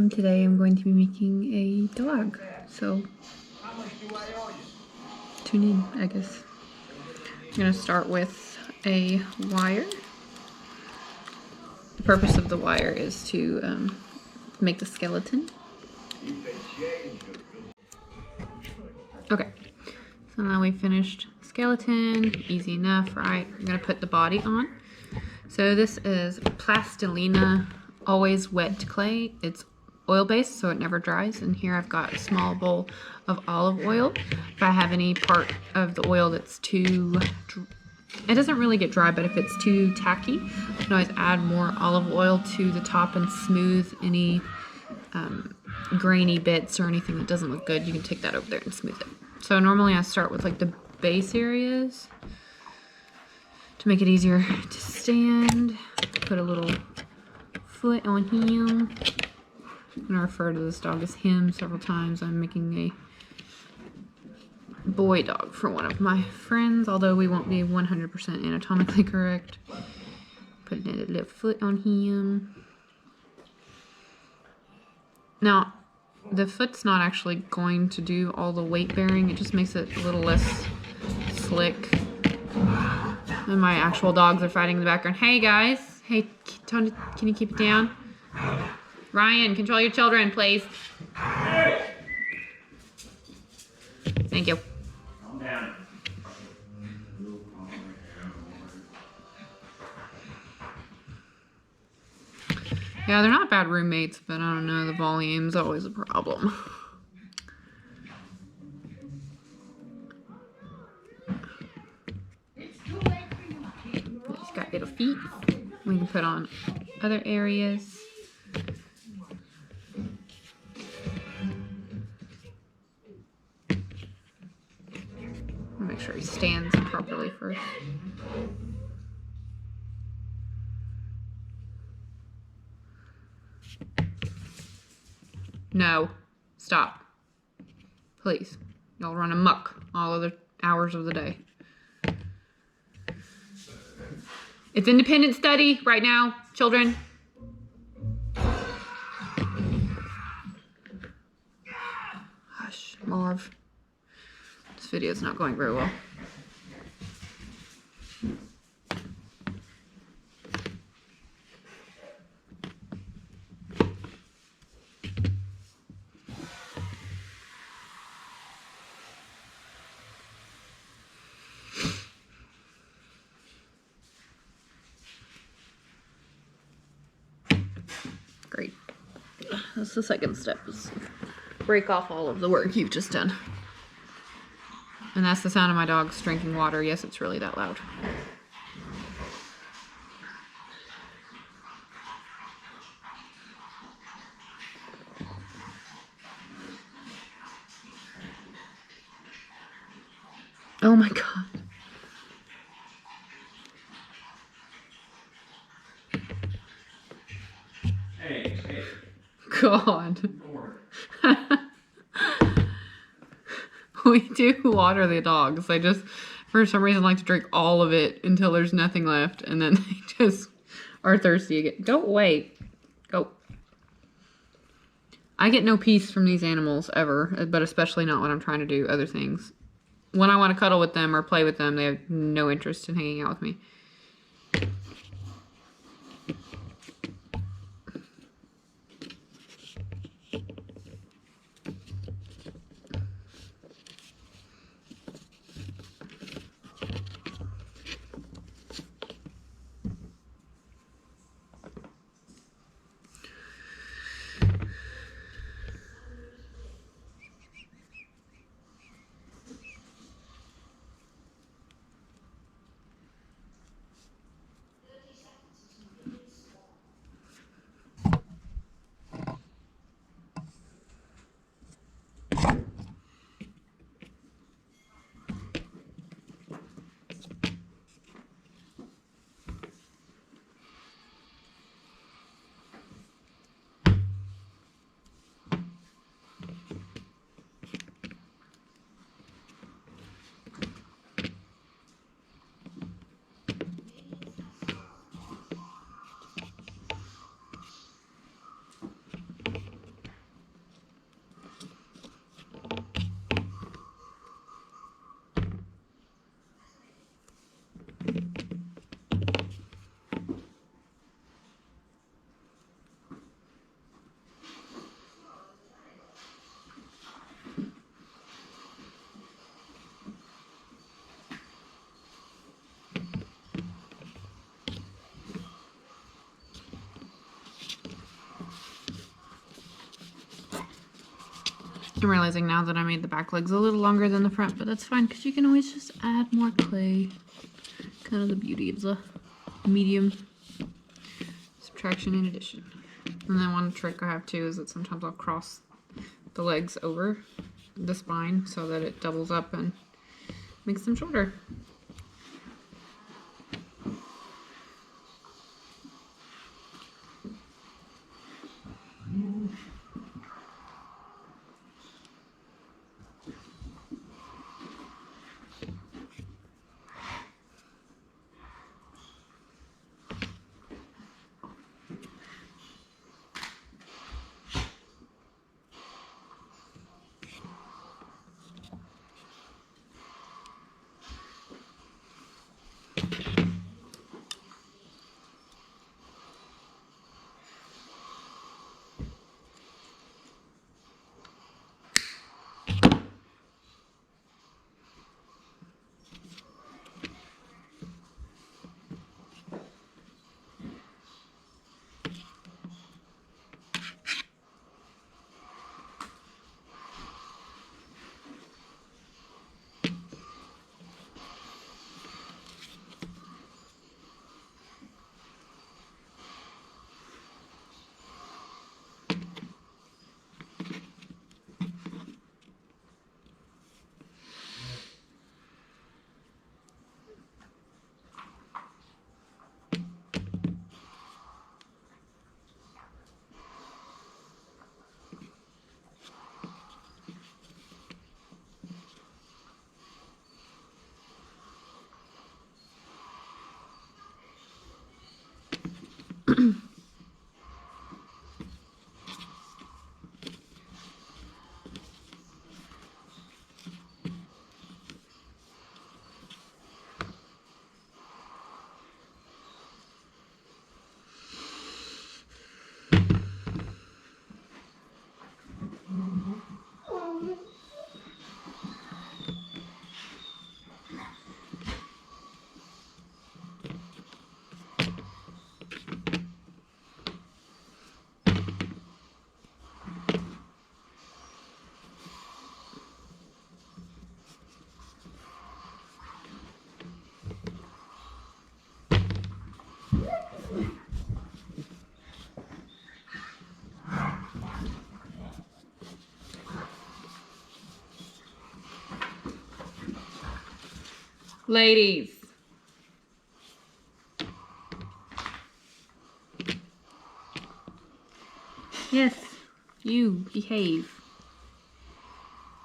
Today I'm going to be making a dog, so tune in, I guess. I'm going to start with a wire. The purpose of the wire is to make the skeleton. Okay, so now we finished skeleton, easy enough, right? I'm going to put the body on. So this is Plastilina Always Wet Clay. It's oil-based, so it never dries. And here I've got a small bowl of olive oil. If I have any part of the oil that's too, it doesn't really get dry, but if it's too tacky, I can always add more olive oil to the top and smooth any grainy bits or anything that doesn't look good. You can take that over there and smooth it. So normally I start with like the base areas to make it easier to stand. Put a little foot on him. I'm going to refer to this dog as him several times. I'm making a boy dog for one of my friends, although we won't be 100% anatomically correct. Put a little foot on him. Now, the foot's not actually going to do all the weight bearing. It just makes it a little less slick. And my actual dogs are fighting in the background. Hey guys. Hey, Tony, can you keep it down? Ryan, control your children, please. Thank you. Calm down. Yeah, they're not bad roommates, but I don't know, the volume's always a problem. He's got little feet. We can put on other areas. Make sure he stands properly first. No. Stop. Please. Y'all run amok all other hours of the day. It's independent study right now, children. Hush, Marv. This video's not going very well. Great. That's the second step, is break off all of the work you've just done. And that's the sound of my dogs drinking water. Yes, it's really that loud. Oh my God. Hey. God. We do water the dogs. They just, for some reason, like to drink all of it until there's nothing left, and then they just are thirsty again. Go away. Go. I get no peace from these animals ever, but especially not when I'm trying to do other things. When I want to cuddle with them or play with them, they have no interest in hanging out with me. I'm realizing now that I made the back legs a little longer than the front, but that's fine because you can always just add more clay. Kind of the beauty of the medium. Subtraction and addition. And then one trick I have too is that sometimes I'll cross the legs over the spine so that it doubles up and makes them shorter. Ladies. Yes, you behave.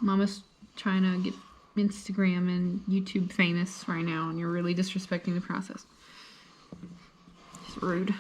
Mama's trying to get Instagram and YouTube famous right now, and you're really disrespecting the process. It's rude.